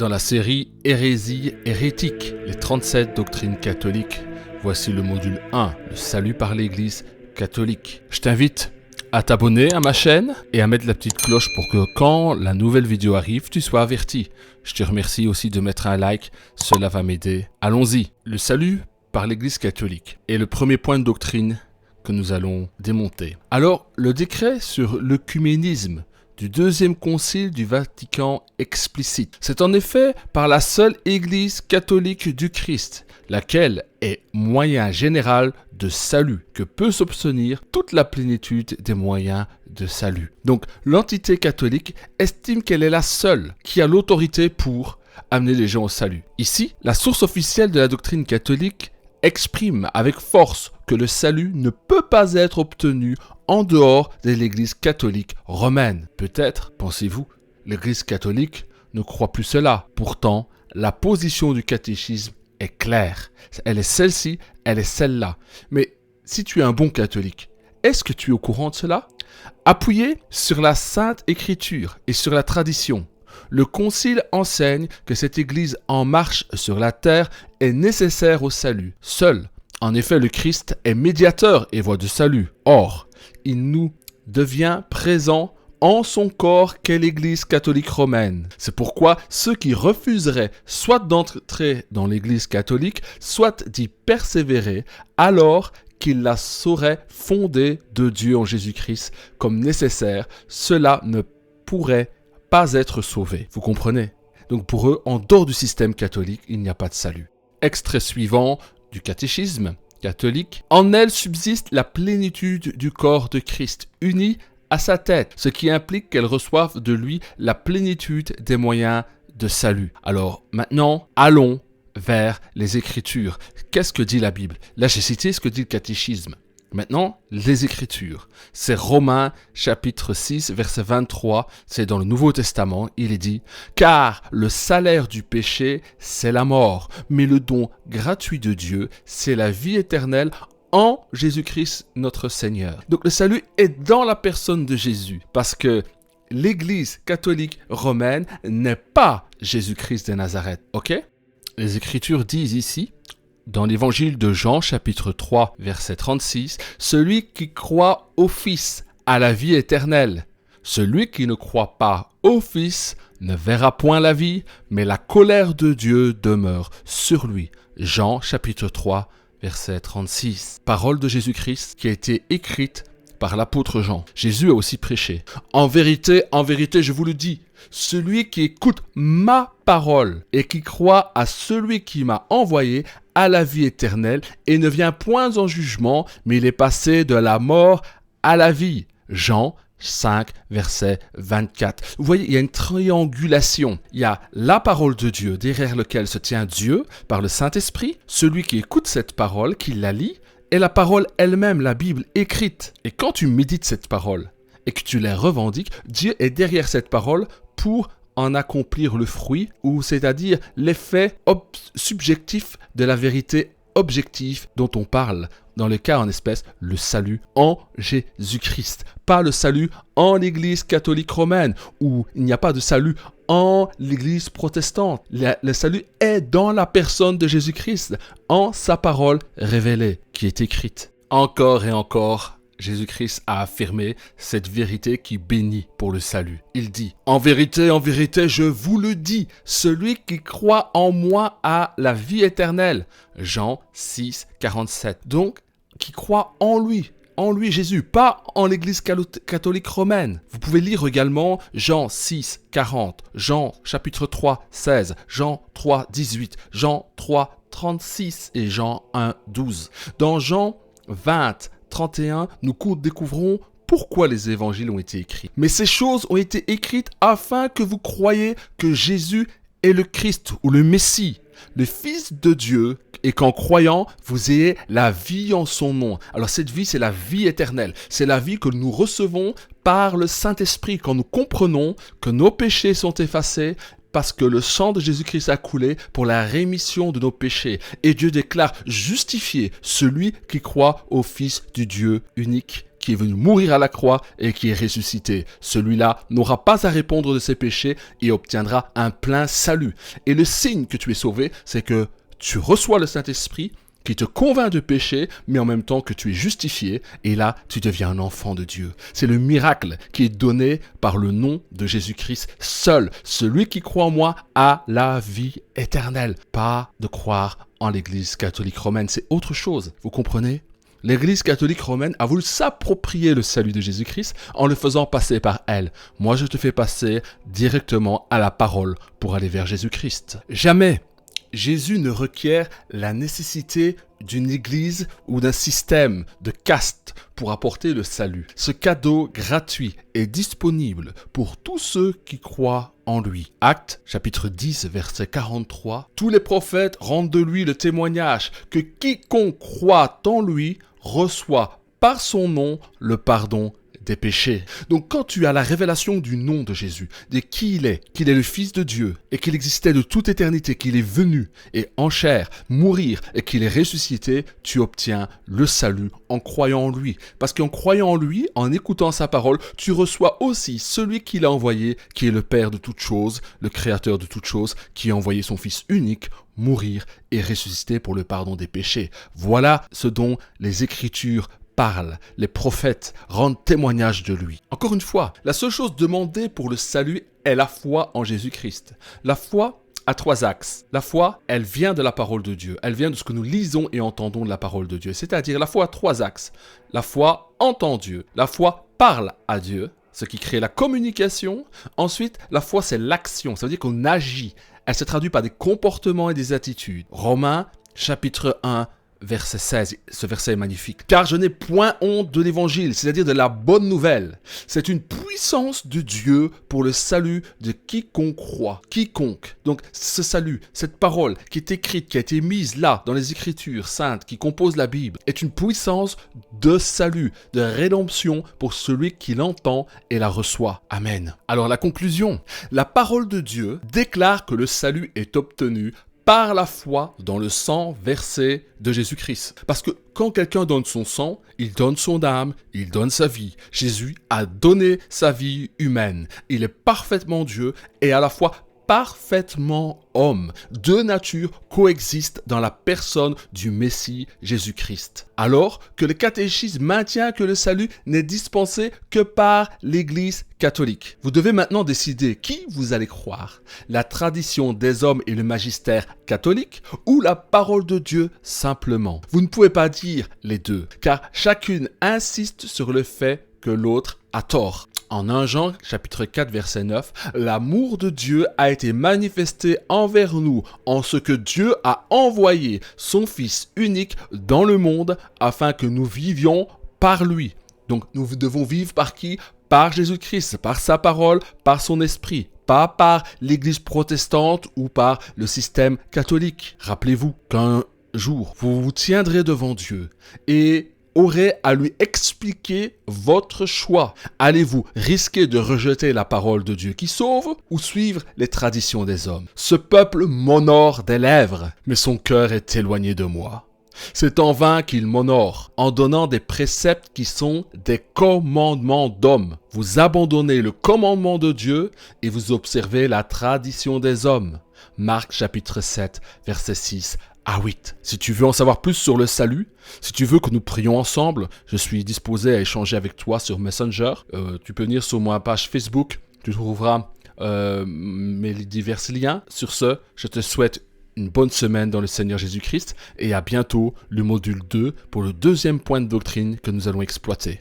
Dans la série Hérésie hérétique, les 37 doctrines catholiques, voici le module 1, le salut par l'Église catholique. Je t'invite à t'abonner à ma chaîne et à mettre la petite cloche pour que quand la nouvelle vidéo arrive, tu sois averti. Je te remercie aussi de mettre un like, cela va m'aider. Allons-y, le salut par l'Église catholique est le premier point de doctrine que nous allons démonter. Alors, le décret sur l'œcuménisme du deuxième concile du Vatican explicite. C'est en effet par la seule Église catholique du Christ, laquelle est moyen général de salut, que peut s'obtenir toute la plénitude des moyens de salut. Donc l'entité catholique estime qu'elle est la seule qui a l'autorité pour amener les gens au salut. Ici, la source officielle de la doctrine catholique exprime avec force que le salut ne peut pas être obtenu en dehors de l'Église catholique romaine. Peut-être, pensez-vous, l'Église catholique ne croit plus cela. Pourtant, la position du catéchisme est claire. Elle est celle-ci, elle est celle-là. Mais si tu es un bon catholique, est-ce que tu es au courant de cela? Appuyé sur la Sainte Écriture et sur la tradition, le Concile enseigne que cette Église en marche sur la terre est nécessaire au salut. Seul, en effet, le Christ est médiateur et voie de salut. Or, il nous devient présent en son corps qu'est l'Église catholique romaine. C'est pourquoi ceux qui refuseraient soit d'entrer dans l'Église catholique, soit d'y persévérer, alors qu'ils la sauraient fondée de Dieu en Jésus-Christ comme nécessaire, cela ne pourrait pas être sauvé. Vous comprenez? Donc pour eux, en dehors du système catholique, il n'y a pas de salut. Extrait suivant du catéchisme catholique. En elle subsiste la plénitude du corps de Christ, uni à sa tête, ce qui implique qu'elle reçoive de lui la plénitude des moyens de salut. Alors maintenant, allons vers les Écritures. Qu'est-ce que dit la Bible? Là, j'ai cité ce que dit le catéchisme. Maintenant, les Écritures. C'est Romains chapitre 6, verset 23. C'est dans le Nouveau Testament. Il est dit « Car le salaire du péché, c'est la mort. Mais le don gratuit de Dieu, c'est la vie éternelle en Jésus-Christ notre Seigneur. » Donc le salut est dans la personne de Jésus. Parce que l'Église catholique romaine n'est pas Jésus-Christ de Nazareth. Ok? Les Écritures disent ici, dans l'évangile de Jean, chapitre 3, verset 36, « Celui qui croit au Fils a la vie éternelle. Celui qui ne croit pas au Fils ne verra point la vie, mais la colère de Dieu demeure sur lui. » Jean, chapitre 3, verset 36. Parole de Jésus-Christ qui a été écrite par l'apôtre Jean. Jésus a aussi prêché. « En vérité, je vous le dis, celui qui écoute ma parole et qui croit à celui qui m'a envoyé a la vie éternelle et ne vient point en jugement, mais il est passé de la mort à la vie. » Jean 5, verset 24. Vous voyez, il y a une triangulation. Il y a la parole de Dieu, derrière laquelle se tient Dieu par le Saint-Esprit, celui qui écoute cette parole, qui la lit, et la parole elle-même, la Bible écrite. Et quand tu médites cette parole et que tu la revendiques, Dieu est derrière cette parole pour en accomplir le fruit, ou c'est-à-dire l'effet subjectif de la vérité objective dont on parle, dans le cas en espèce, le salut en Jésus-Christ. Pas le salut en l'Église catholique romaine, où il n'y a pas de salut en l'Église protestante. Le salut est dans la personne de Jésus-Christ, en sa parole révélée, qui est écrite. Encore et encore, Jésus-Christ a affirmé cette vérité qui bénit pour le salut. Il dit « En vérité, je vous le dis, celui qui croit en moi a la vie éternelle. » Jean 6, 47. Donc, qui croit en lui Jésus, pas en l'Église catholique romaine. Vous pouvez lire également Jean 6, 40, Jean chapitre 3, 16, Jean 3, 18, Jean 3, 36 et Jean 1, 12. Dans Jean 20, 31, nous découvrons pourquoi les évangiles ont été écrits. Mais ces choses ont été écrites afin que vous croyiez que Jésus est le Christ ou le Messie, le Fils de Dieu, et qu'en croyant, vous ayez la vie en son nom. Alors cette vie, c'est la vie éternelle. C'est la vie que nous recevons par le Saint-Esprit quand nous comprenons que nos péchés sont effacés parce que le sang de Jésus-Christ a coulé pour la rémission de nos péchés. Et Dieu déclare justifier celui qui croit au Fils du Dieu unique qui est venu mourir à la croix et qui est ressuscité. Celui-là n'aura pas à répondre de ses péchés et obtiendra un plein salut. Et le signe que tu es sauvé, c'est que tu reçois le Saint-Esprit qui te convainc de péché, mais en même temps que tu es justifié, et là, tu deviens un enfant de Dieu. C'est le miracle qui est donné par le nom de Jésus-Christ seul. Celui qui croit en moi a la vie éternelle. Pas de croire en l'Église catholique romaine, c'est autre chose, vous comprenez ? L'Église catholique romaine a voulu s'approprier le salut de Jésus-Christ en le faisant passer par elle. Moi, je te fais passer directement à la parole pour aller vers Jésus-Christ. Jamais Jésus ne requiert la nécessité d'une église ou d'un système de caste pour apporter le salut. Ce cadeau gratuit est disponible pour tous ceux qui croient en lui. Actes, chapitre 10, verset 43. Tous les prophètes rendent de lui le témoignage que quiconque croit en lui reçoit par son nom le pardon des péchés. Donc quand tu as la révélation du nom de Jésus, de qui il est, qu'il est le Fils de Dieu et qu'il existait de toute éternité, qu'il est venu et en chair mourir et qu'il est ressuscité, tu obtiens le salut en croyant en lui. Parce qu'en croyant en lui, en écoutant sa parole, tu reçois aussi celui qu'il a envoyé, qui est le Père de toutes choses, le Créateur de toutes choses, qui a envoyé son Fils unique mourir et ressusciter pour le pardon des péchés. Voilà ce dont les Écritures parle, les prophètes rendent témoignage de lui. Encore une fois, la seule chose demandée pour le salut est la foi en Jésus-Christ. La foi a 3 axes. La foi, elle vient de la parole de Dieu. Elle vient de ce que nous lisons et entendons de la parole de Dieu. C'est-à-dire, la foi a 3 axes. La foi entend Dieu. La foi parle à Dieu, ce qui crée la communication. Ensuite, la foi, c'est l'action. Ça veut dire qu'on agit. Elle se traduit par des comportements et des attitudes. Romains, chapitre 1, verset 16, ce verset est magnifique. Car je n'ai point honte de l'évangile, c'est-à-dire de la bonne nouvelle. C'est une puissance de Dieu pour le salut de quiconque croit. Quiconque. Donc ce salut, cette parole qui est écrite, qui a été mise là, dans les Écritures saintes, qui composent la Bible, est une puissance de salut, de rédemption pour celui qui l'entend et la reçoit. Amen. Alors la conclusion, la parole de Dieu déclare que le salut est obtenu par la foi dans le sang versé de Jésus-Christ. Parce que quand quelqu'un donne son sang, il donne son âme, il donne sa vie. Jésus a donné sa vie humaine. Il est parfaitement Dieu et à la fois parfaitement homme. 2 natures coexistent dans la personne du Messie Jésus-Christ. Alors que le catéchisme maintient que le salut n'est dispensé que par l'Église catholique. Vous devez maintenant décider qui vous allez croire. La tradition des hommes et le magistère catholique ou la parole de Dieu simplement. Vous ne pouvez pas dire les deux, car chacune insiste sur le fait que l'autre a tort. En 1 Jean, chapitre 4, verset 9, « L'amour de Dieu a été manifesté envers nous en ce que Dieu a envoyé son Fils unique dans le monde afin que nous vivions par lui. » Donc nous devons vivre par qui ? Par Jésus-Christ, par sa parole, par son esprit. Pas par l'Église protestante ou par le système catholique. Rappelez-vous qu'un jour, vous vous tiendrez devant Dieu et aurez à lui expliquer votre choix. Allez-vous risquer de rejeter la parole de Dieu qui sauve ou suivre les traditions des hommes ? Ce peuple m'honore des lèvres, mais son cœur est éloigné de moi. C'est en vain qu'il m'honore, en donnant des préceptes qui sont des commandements d'hommes. Vous abandonnez le commandement de Dieu et vous observez la tradition des hommes. Marc chapitre 7, verset 6 à 8. Si tu veux en savoir plus sur le salut, si tu veux que nous prions ensemble, je suis disposé à échanger avec toi sur Messenger. Tu peux venir sur ma page Facebook, tu trouveras mes divers liens. Sur ce, je te souhaite une bonne semaine dans le Seigneur Jésus-Christ et à bientôt le module 2 pour le 2e point de doctrine que nous allons exploiter.